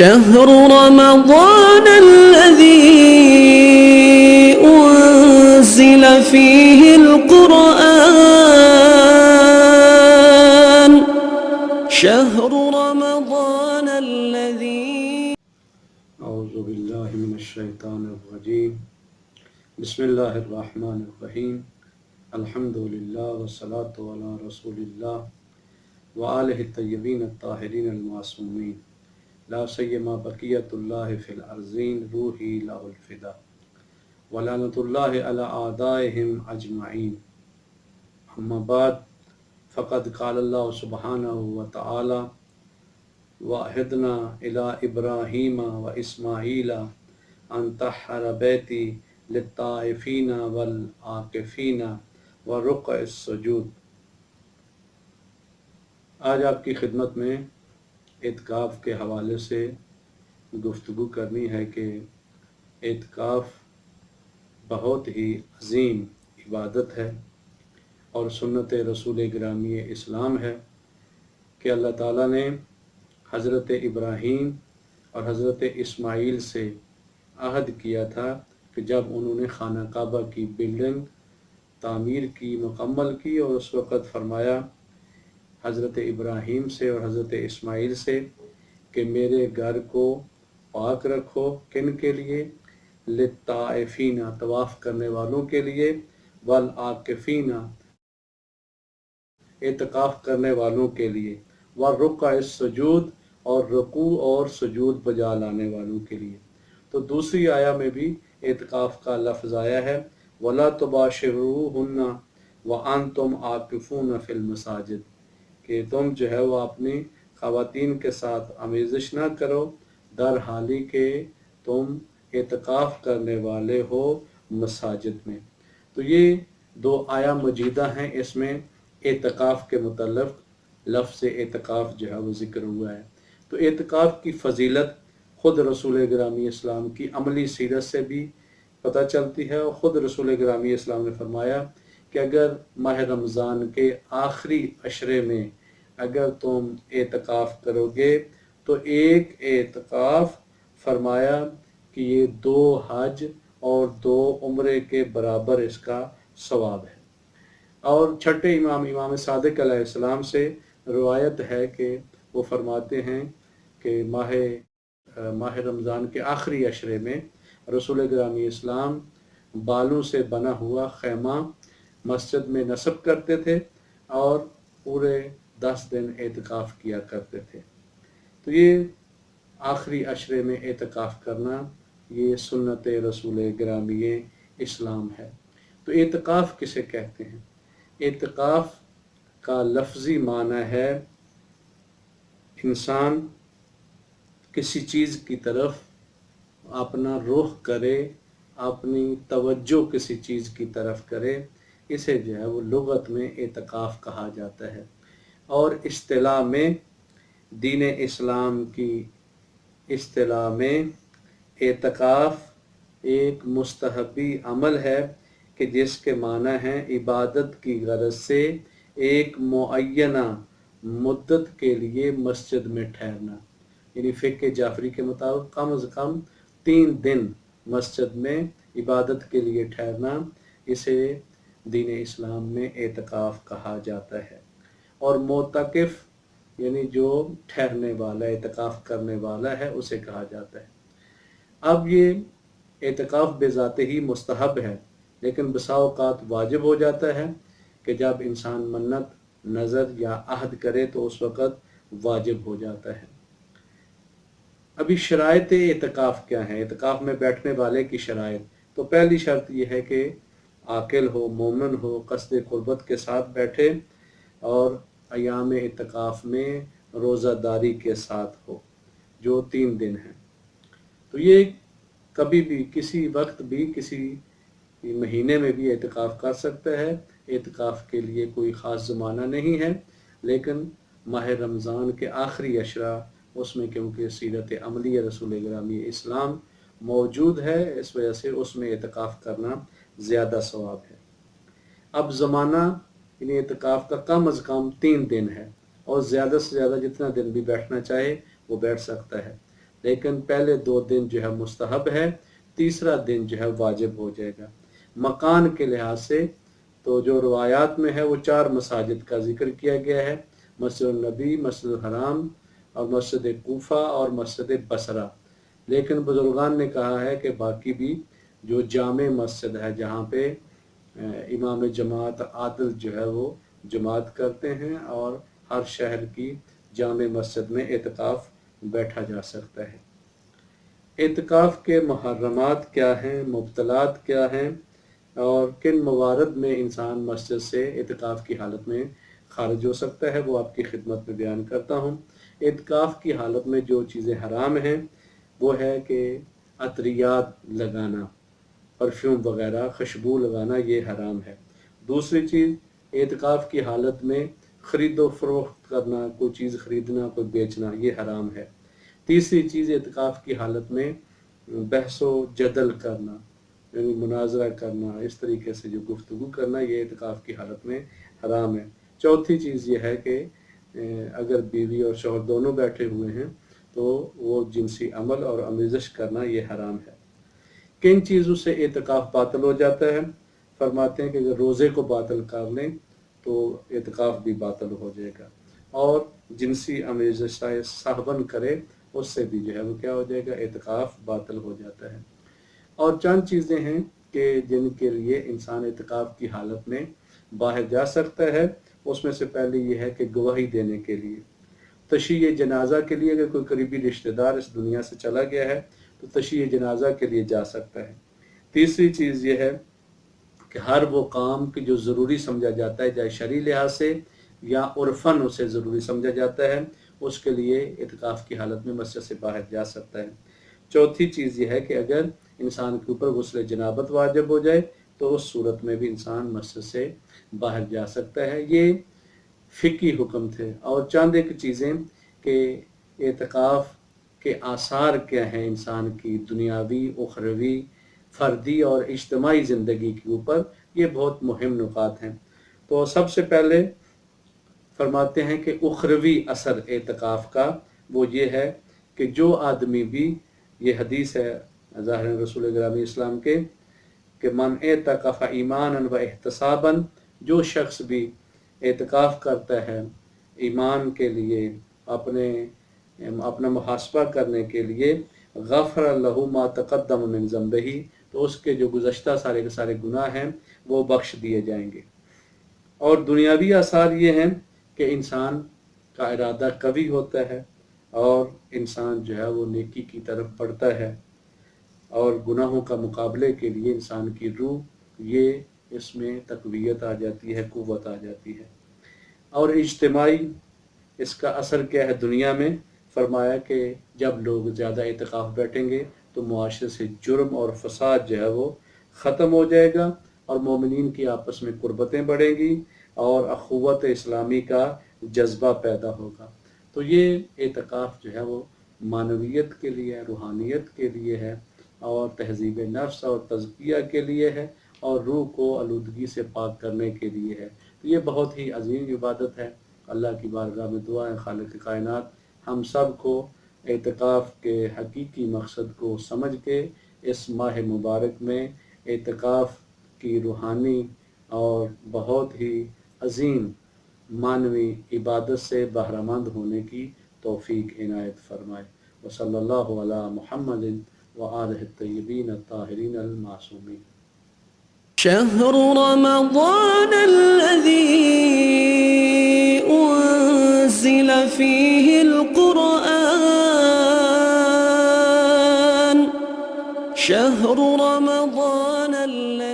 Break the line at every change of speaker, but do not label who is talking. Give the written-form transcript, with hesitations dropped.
شهر رمضان الذي أنزل فيه القرآن شهر رمضان الذي
اعوذ باللہ من الشیطان الرجیم بسم اللہ الرحمن الرحیم الحمد للہ والصلاة علی رسول اللہ وآلہ الطیبین الطاہرین المعصومین لا سیما بقیت اللہ فی الارضین روحی لہ الفدا ولعنۃ اللہ علی اعدائہم اجمعین اما بعد فقد قال اللہ سبحانہ وتعالی وَأَعِدْنَا إِلَىٰ إِبْرَاهِيمَ وَإِسْمَاعِيلَ أَن طَهِّرَ بَيْتِي لِلطَّائِفِينَ وَالْعَاكِفِينَ وَرُكَّعِ السُّجُودِ۔ آج آپ کی خدمت میں اعتکاف کے حوالے سے گفتگو کرنی ہے کہ اعتکاف بہت ہی عظیم عبادت ہے اور سنت رسول گرامی اسلام ہے کہ اللہ تعالیٰ نے حضرت ابراہیم اور حضرت اسماعیل سے عہد کیا تھا کہ جب انہوں نے خانہ کعبہ کی بلڈنگ تعمیر کی مکمل کی اور اس وقت فرمایا حضرت ابراہیم سے اور حضرت اسماعیل سے کہ میرے گھر کو پاک رکھو، کن کے لیے؟ للطائفین طواف کرنے والوں کے لیے، والعاکفین اعتکاف کرنے والوں کے لیے، والرکع السجود اور رکوع اور سجود بجا لانے والوں کے لیے۔ تو دوسری آیا میں بھی اعتکاف کا لفظ آیا ہے وَلَا تُبَاشِرُوهُنَّ وَأَنْتُمْ عَاكِفُونَ فِي الْمَسَاجِدِ، کہ تم جو ہے وہ اپنی خواتین کے ساتھ آمیزش نہ کرو در حالی کہ تم اعتکاف کرنے والے ہو مساجد میں۔ تو یہ دو آیا مجیدہ ہیں، اس میں اعتکاف کے متعلق لفظ اعتکاف جو ہے وہ ذکر ہوا ہے۔ تو اعتکاف کی فضیلت خود رسول گرامی اسلام کی عملی سیرت سے بھی پتہ چلتی ہے، اور خود رسول گرامی اسلام نے فرمایا کہ اگر ماہ رمضان کے آخری عشرے میں اگر تم اعتکاف کرو گے تو ایک اعتکاف فرمایا کہ یہ 2 حج اور 2 عمرے کے برابر اس کا ثواب ہے۔ اور چھٹے امام صادق علیہ السلام سے روایت ہے کہ وہ فرماتے ہیں کہ ماہ رمضان کے آخری عشرے میں رسول گرامی اسلام بالوں سے بنا ہوا خیمہ مسجد میں نصب کرتے تھے اور پورے 10 دن اعتکاف کیا کرتے تھے۔ تو یہ آخری عشرے میں اعتکاف کرنا یہ سنت رسول گرامی اسلام ہے۔ تو اعتکاف کسے کہتے ہیں؟ اعتکاف کا لفظی معنی ہے انسان کسی چیز کی طرف اپنا رخ کرے، اپنی توجہ کسی چیز کی طرف کرے، اسے جو ہے وہ لغت میں اعتکاف کہا جاتا ہے۔ اور اصطلاح میں دین اسلام کی اصطلاح میں اعتکاف ایک مستحبی عمل ہے کہ جس کے معنی ہیں عبادت کی غرض سے ایک معینہ مدت کے لیے مسجد میں ٹھہرنا، یعنی فقہ جعفری کے مطابق کم از کم 3 دن مسجد میں عبادت کے لیے ٹھہرنا، اسے دین اسلام میں اعتکاف کہا جاتا ہے۔ اور معتکف یعنی جو ٹھہرنے والا اعتکاف کرنے والا ہے اسے کہا جاتا ہے۔ اب یہ اعتکاف بذات ہی مستحب ہے، لیکن بسا اوقات واجب ہو جاتا ہے کہ جب انسان منت نظر یا عہد کرے تو اس وقت واجب ہو جاتا ہے۔ ابھی شرائط اعتکاف کیا ہیں؟ اعتکاف میں بیٹھنے والے کی شرائط، تو پہلی شرط یہ ہے کہ عاقل ہو، مومن ہو، قصد قربت کے ساتھ بیٹھے اور ایام اعتکاف میں روزہ داری کے ساتھ ہو، جو 3 دن ہیں۔ تو یہ کبھی بھی کسی وقت بھی کسی مہینے میں بھی اعتکاف کر سکتا ہے، اعتکاف کے لیے کوئی خاص زمانہ نہیں ہے، لیکن ماہ رمضان کے آخری عشرہ اس میں کیونکہ سیرت عملی رسول گرامی اسلام موجود ہے، اس وجہ سے اس میں اعتکاف کرنا زیادہ ثواب ہے۔ اب زمانہ یعنی اعتکاف کا کم از کم 3 دن ہے، اور زیادہ سے زیادہ جتنا دن بھی بیٹھنا چاہے وہ بیٹھ سکتا ہے۔ لیکن پہلے 2 دن جو ہے مستحب ہے، تیسرا دن جو ہے واجب ہو جائے گا۔ مکان کے لحاظ سے تو جو روایات میں ہے وہ 4 مساجد کا ذکر کیا گیا ہے، مسجد النبی، مسجد الحرام اور مسجد کوفہ اور مسجد بصرہ، لیکن بزرگان نے کہا ہے کہ باقی بھی جو جامع مسجد ہے جہاں پہ امام جماعت عادل جو ہے وہ جماعت کرتے ہیں، اور ہر شہر کی جامع مسجد میں اعتکاف بیٹھا جا سکتا ہے۔ اعتکاف کے محرمات کیا ہیں، مبطلات کیا ہیں، اور کن موارد میں انسان مسجد سے اعتکاف کی حالت میں خارج ہو سکتا ہے، وہ آپ کی خدمت میں بیان کرتا ہوں۔ اعتکاف کی حالت میں جو چیزیں حرام ہیں وہ ہے کہ عطریات لگانا، پرفیوم وغیرہ، خوشبو لگانا، یہ حرام ہے۔ دوسری چیز، اعتکاف کی حالت میں خرید و فروخت کرنا، کوئی چیز خریدنا، کوئی بیچنا، یہ حرام ہے۔ تیسری چیز، اعتکاف کی حالت میں بحث و جدل کرنا، یعنی مناظرہ کرنا، اس طریقے سے جو گفتگو کرنا، یہ اعتکاف کی حالت میں حرام ہے۔ چوتھی چیز یہ ہے کہ اگر بیوی اور شوہر دونوں بیٹھے ہوئے ہیں تو وہ جنسی عمل اور آمیزش کرنا یہ حرام ہے۔ کن چیزوں سے اعتکاف باطل ہو جاتا ہے؟ فرماتے ہیں کہ اگر روزے کو باطل کر لیں تو اعتکاف بھی باطل ہو جائے گا، اور جنسی آمیزش صحبن کرے اس سے بھی جو ہے وہ کیا ہو جائے گا، اعتکاف باطل ہو جاتا ہے۔ اور چند چیزیں ہیں کہ جن کے لیے انسان اعتکاف کی حالت میں باہر جا سکتا ہے، اس میں سے پہلے یہ ہے کہ گواہی دینے کے لیے، تشییع جنازہ کے لیے، اگر کوئی قریبی رشتہ دار اس دنیا سے چلا گیا ہے تو تشییع جنازہ کے لیے جا سکتا ہے۔ تیسری چیز یہ ہے کہ ہر وہ کام کہ جو ضروری سمجھا جاتا ہے، چاہے شرعی لحاظ سے یا عرفاً اسے ضروری سمجھا جاتا ہے، اس کے لیے اعتکاف کی حالت میں مسجد سے باہر جا سکتا ہے۔ چوتھی چیز یہ ہے کہ اگر انسان کے اوپر غسل جنابت واجب ہو جائے تو اس صورت میں بھی انسان مسجد سے باہر جا سکتا ہے۔ یہ فقہی حکم تھے۔ اور چند ایک چیزیں کہ اعتکاف کے آثار کیا ہیں انسان کی دنیاوی، اخروی، فردی اور اجتماعی زندگی کے اوپر، یہ بہت مہم نکات ہیں۔ تو سب سے پہلے فرماتے ہیں کہ اخروی اثر اعتکاف کا وہ یہ ہے کہ جو آدمی بھی، یہ حدیث ہے ظاہر رسول گرامی اسلام کے، کہ من اعتکف ایمانا و احتسابا، جو شخص بھی اعتکاف کرتا ہے ایمان کے لیے، اپنا محاسبہ کرنے کے لیے، غفر لہ ما تقدم من ذنبہ، تو اس کے جو گزشتہ سارے کے سارے گناہ ہیں وہ بخش دیے جائیں گے۔ اور دنیاوی آثار یہ ہیں کہ انسان کا ارادہ قوی ہوتا ہے، اور انسان جو ہے وہ نیکی کی طرف بڑھتا ہے، اور گناہوں کا مقابلے کے لیے انسان کی روح، یہ اس میں تقویت آ جاتی ہے، قوت آ جاتی ہے۔ اور اجتماعی اس کا اثر کیا ہے دنیا میں؟ فرمایا کہ جب لوگ زیادہ اعتکاف بیٹھیں گے تو معاشرے سے جرم اور فساد جو ہے وہ ختم ہو جائے گا، اور مومنین کی آپس میں قربتیں بڑھیں گی، اور اخوت اسلامی کا جذبہ پیدا ہوگا۔ تو یہ اعتکاف جو ہے وہ معنویت کے لیے، روحانیت کے لیے ہے، اور تہذیب نفس اور تزکیہ کے لیے ہے، اور روح کو آلودگی سے پاک کرنے کے لیے ہے۔ تو یہ بہت ہی عظیم عبادت ہے۔ اللہ کی بارگاہ میں دعا ہے خالق کائنات ہم سب کو اعتکاف کے حقیقی مقصد کو سمجھ کے اس ماہ مبارک میں اعتکاف کی روحانی اور بہت ہی عظیم معنوی عبادت سے بہرہ مند ہونے کی توفیق عنایت فرمائے۔ وصلی اللہ علی محمد وآلہ الطیبین الطاہرین المعصومین۔
شهر رمضان الذي أنزل فيه القرآن شهر رمضان الذي